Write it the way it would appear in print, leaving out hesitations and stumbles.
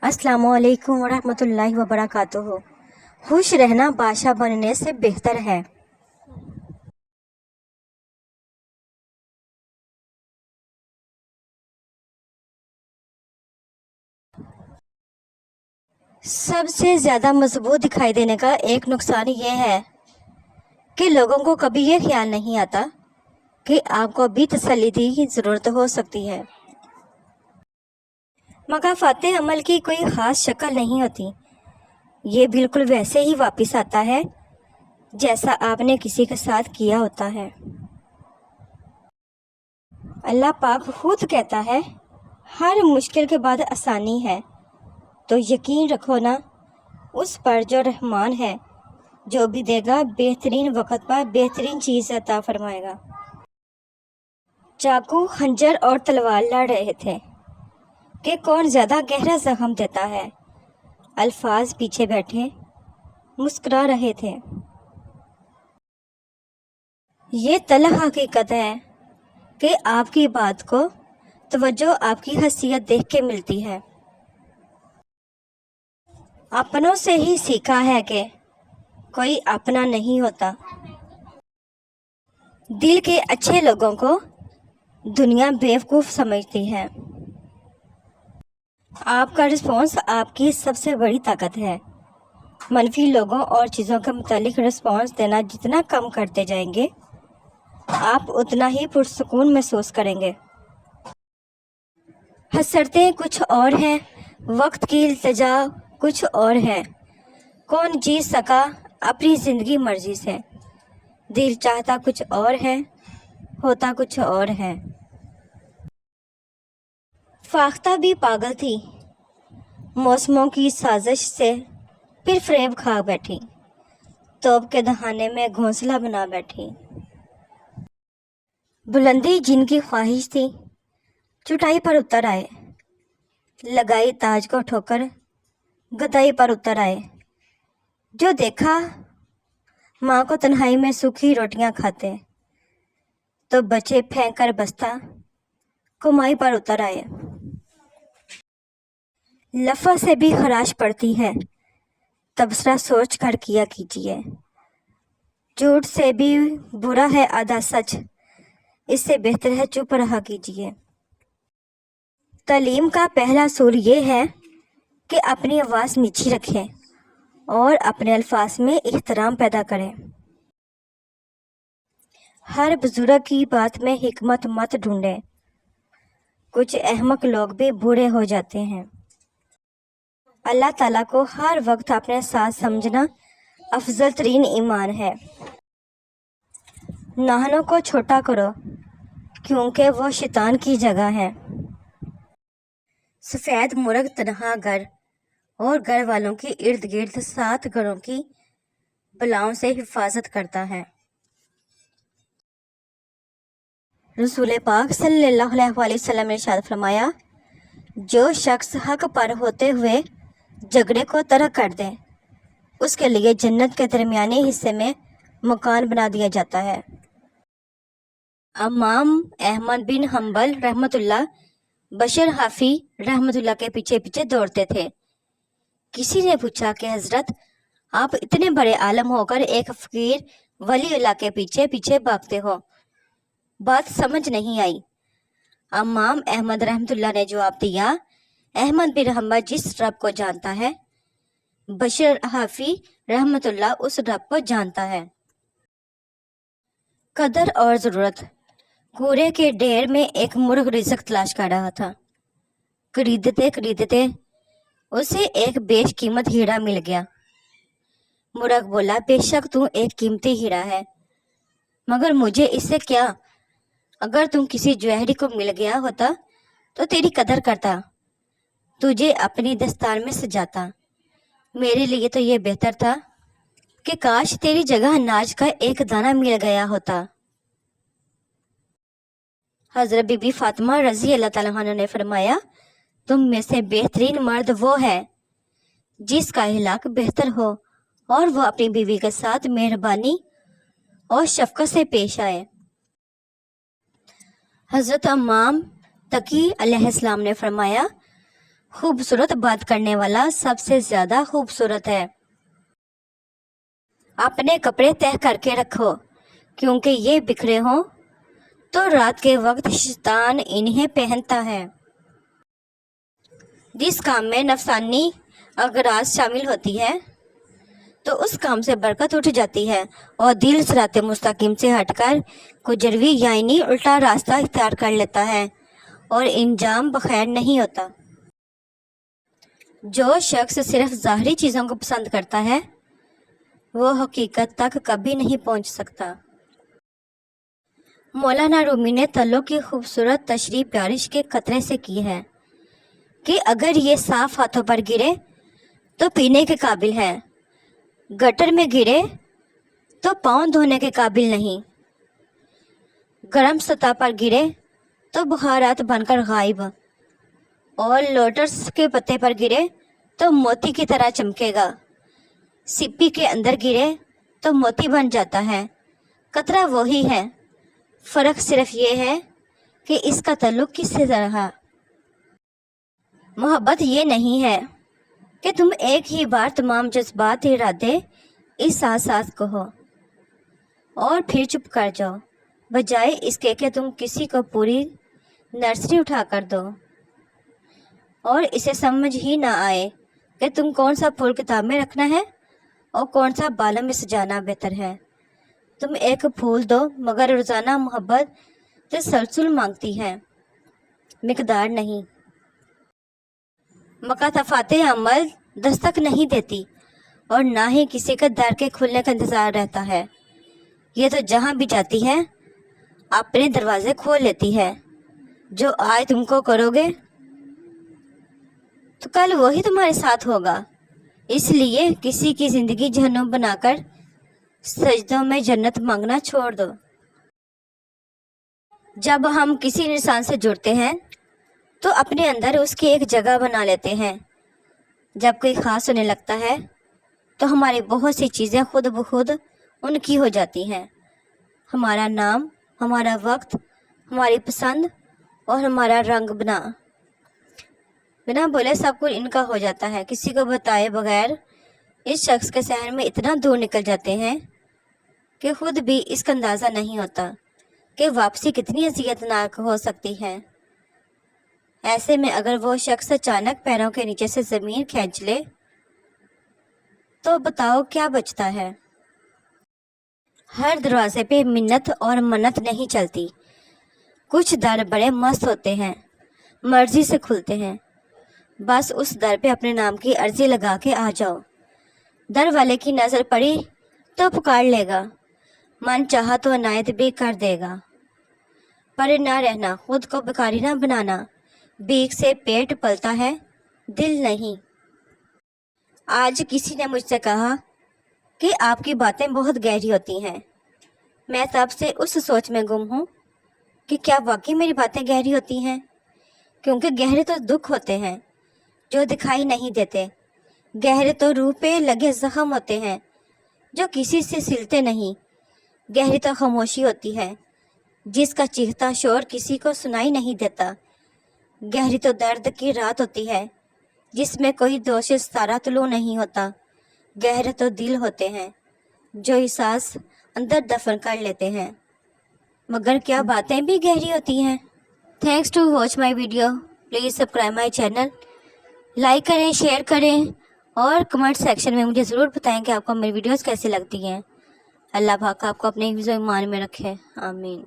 अस्सलामु अलैकुम वरहमतुल्लाहि वबरकातुहू। खुश रहना बादशाह बनने से बेहतर है। सबसे ज़्यादा मजबूत दिखाई देने का एक नुकसान ये है कि लोगों को कभी ये ख्याल नहीं आता कि आपको भी तसल्ली की ज़रूरत हो सकती है। मकाफ़ात अमल की कोई ख़ास शक्ल नहीं होती, ये बिल्कुल वैसे ही वापस आता है जैसा आपने किसी के साथ किया होता है। अल्लाह पाक खुद कहता है, हर मुश्किल के बाद आसानी है, तो यकीन रखो ना उस पर जो रहमान है, जो भी देगा बेहतरीन वक़्त पर बेहतरीन चीज़ अता फरमाएगा। चाकू, खंजर और तलवार लड़ रहे थे कि कौन ज़्यादा गहरा जख्म देता है। अल्फाज पीछे बैठे मुस्कुरा रहे थे। ये तलख़ हकीकत है कि आपकी बात को तवज्जो आपकी हैसियत देख के मिलती है। अपनों से ही सीखा है कि कोई अपना नहीं होता। दिल के अच्छे लोगों को दुनिया बेवकूफ़ समझती है। आपका रिस्पॉन्स आपकी सबसे बड़ी ताकत है। मनफी लोगों और चीज़ों के मुतालिक रिस्पॉन्स देना जितना कम करते जाएंगे, आप उतना ही पुरसुकून महसूस करेंगे। हसरतें कुछ और हैं, वक्त की इल्तिजा कुछ और है। कौन जी सका अपनी ज़िंदगी मर्जी से। दिल चाहता कुछ और है, होता कुछ और है। फाख्ता भी पागल थी, मौसमों की साजिश से फिर फरेब खा बैठी, तोप के दहाने में घोंसला बना बैठी। बुलंदी जिनकी ख्वाहिश थी, चुटाई पर उतर आए, लगाई ताज को ठोकर गदाई पर उतर आए। जो देखा माँ को तन्हाई में सूखी रोटियां खाते, तो बच्चे फेंक कर बस्ता कुमाई पर उतर आए। लफ़ा से भी खराश पड़ती है, तबसरा सोच कर किया कीजिए। झूठ से भी बुरा है आधा सच, इससे बेहतर है चुप रहा कीजिए। तालीम का पहला असूल ये है कि अपनी आवाज़ नीची रखें और अपने अल्फाज में एहतराम पैदा करें। हर बुजुर्ग की बात में हिकमत मत ढूंढें, कुछ अहमक लोग भी बूढ़े हो जाते हैं। अल्लाह ताला को हर वक्त अपने साथ समझना अफजल तरीन ईमान है। नाहनों को छोटा करो क्योंकि वो शैतान की जगह है। सफ़ेद मुर्ग तनहा घर और घर वालों के इर्द गिर्द 7 घरों की बलाओं से हिफाजत करता है। रसूल पाक सल्लल्लाहु अलैहि वसल्लम ने इरशाद फरमाया, जो शख्स हक पर होते हुए झगड़े को तर्क कर दे, उसके लिए जन्नत के दरमियाने हिस्से में मकान बना दिया जाता है। इमाम अहमद बिन हम्बल रहमतुल्लाह बशर हाफी रहमतुल्लाह के पीछे पीछे दौड़ते थे। किसी ने पूछा कि हजरत, आप इतने बड़े आलम होकर एक फकीर वली अल्लाह के पीछे पीछे भागते हो, बात समझ नहीं आई। इमाम अहमद रहमतुल्लाह ने जवाब दिया, अहमद बिन हम्बल जिस रब को जानता है, बशर हाफी रहमतुल्लाह उस रब को जानता है। कदर और ज़रूरत। कूड़े के ढेर में एक मुर्ग रिज़्क तलाश कर रहा था। खरीदते खरीदते उसे एक बेशकीमत हीरा मिल गया। मुर्ग बोला, बेशक तू एक कीमती हीरा है, मगर मुझे इससे क्या? अगर तुम किसी जौहरी को मिल गया होता तो तेरी कदर करता, तुझे अपनी दस्तार में सजाता। मेरे लिए तो ये बेहतर था कि काश तेरी जगह अनाज का एक दाना मिल गया होता। हज़रत बीबी फातिमा रज़ी अल्लाह ताला अन्हा ने फरमाया, तुम में से बेहतरीन मर्द वो है जिसका अखलाक बेहतर हो और वो अपनी बीवी के साथ मेहरबानी और शफकत से पेश आए। हज़रत इमाम तकी अलैहिस्सलाम ने फरमाया, खूबसूरत बात करने वाला सबसे ज्यादा खूबसूरत है। अपने कपड़े तय करके रखो, क्योंकि ये बिखरे हों तो रात के वक्त शैतान इन्हें पहनता है। जिस काम में नफसानी अगराज शामिल होती है तो उस काम से बरकत उठ जाती है और दिल सिराते मुस्तकीम से हटकर कुजरवी यानी उल्टा रास्ता इख्तियार कर लेता है और इंजाम बखैर नहीं होता। जो शख्स सिर्फ ज़ाहरी चीज़ों को पसंद करता है वो हकीकत तक कभी नहीं पहुंच सकता। मौलाना रूमी ने तलों की खूबसूरत तशरीह बारिश के कतरे से की है कि अगर ये साफ हाथों पर गिरे तो पीने के काबिल है, गटर में गिरे तो पाँव धोने के काबिल नहीं, गर्म सतह पर गिरे तो बुखारात बनकर गायब, और लोटस के पत्ते पर गिरे तो मोती की तरह चमकेगा। सिप्पी के अंदर गिरे तो मोती बन जाता है। कतरा वही है, फ़र्क सिर्फ ये है कि इसका ताल्लुक किससे रहा। मोहब्बत ये नहीं है कि तुम एक ही बार तमाम जज्बात इरादे इस एहसास को हो और फिर चुप कर जाओ, बजाय इसके कि तुम किसी को पूरी नर्सरी उठा कर दो और इसे समझ ही ना आए कि तुम कौन सा फूल किताब में रखना है और कौन सा बालों में सजाना बेहतर है। तुम एक फूल दो, मगर रोज़ाना मोहब्बत तसलसल मांगती है, मिकदार नहीं। मकातफाते अमल दस्तक नहीं देती और ना ही किसी के दर के खुलने का इंतज़ार रहता है। ये तो जहाँ भी जाती है अपने दरवाजे खोल लेती है। जो आज तुमको करोगे तो कल वही तुम्हारे साथ होगा। इसलिए किसी की ज़िंदगी जहन्नुम बनाकर सजदों में जन्नत मांगना छोड़ दो। जब हम किसी इंसान से जुड़ते हैं तो अपने अंदर उसकी एक जगह बना लेते हैं। जब कोई ख़ास होने लगता है तो हमारी बहुत सी चीज़ें खुद ब खुद उनकी हो जाती हैं। हमारा नाम, हमारा वक्त, हमारी पसंद और हमारा रंग बिना बोले सब कुछ इनका हो जाता है। किसी को बताए बगैर इस शख्स के शहर में इतना दूर निकल जाते हैं कि खुद भी इसका अंदाज़ा नहीं होता कि वापसी कितनी अज़ियतनाक हो सकती है। ऐसे में अगर वो शख्स अचानक पैरों के नीचे से ज़मीन खींच ले तो बताओ क्या बचता है। हर दरवाजे पे मिन्नत और मन्नत नहीं चलती। कुछ दर बड़े मस्त होते हैं, मर्जी से खुलते हैं। बस उस दर पे अपने नाम की अर्जी लगा के आ जाओ। दर वाले की नज़र पड़ी तो पुकार लेगा, मन चाहा तो अनायत भी कर देगा। परे ना रहना, खुद को भिखारी ना बनाना। भीख से पेट पलता है, दिल नहीं। आज किसी ने मुझसे कहा कि आपकी बातें बहुत गहरी होती हैं। मैं तब से उस सोच में गुम हूँ कि क्या वाकई मेरी बातें गहरी होती हैं, क्योंकि गहरे तो दुख होते हैं जो दिखाई नहीं देते। गहरे तो रूह पे लगे जख्म होते हैं जो किसी से सिलते नहीं। गहरी तो खामोशी होती है जिसका चीखता शोर किसी को सुनाई नहीं देता। गहरी तो दर्द की रात होती है जिसमें कोई दोष सारा तुलू नहीं होता। गहरे तो दिल होते हैं जो एहसास अंदर दफन कर लेते हैं, मगर क्या बातें भी गहरी होती हैं। Thanks to watch my video. Please subscribe my channel, like करें, शेयर करें और कमेंट सेक्शन में मुझे ज़रूर बताएं कि आपको मेरी वीडियोस कैसी लगती हैं। अल्लाह पाक आपको अपने हिफ्ज़-ओ-ईमान में रखे। आमीन।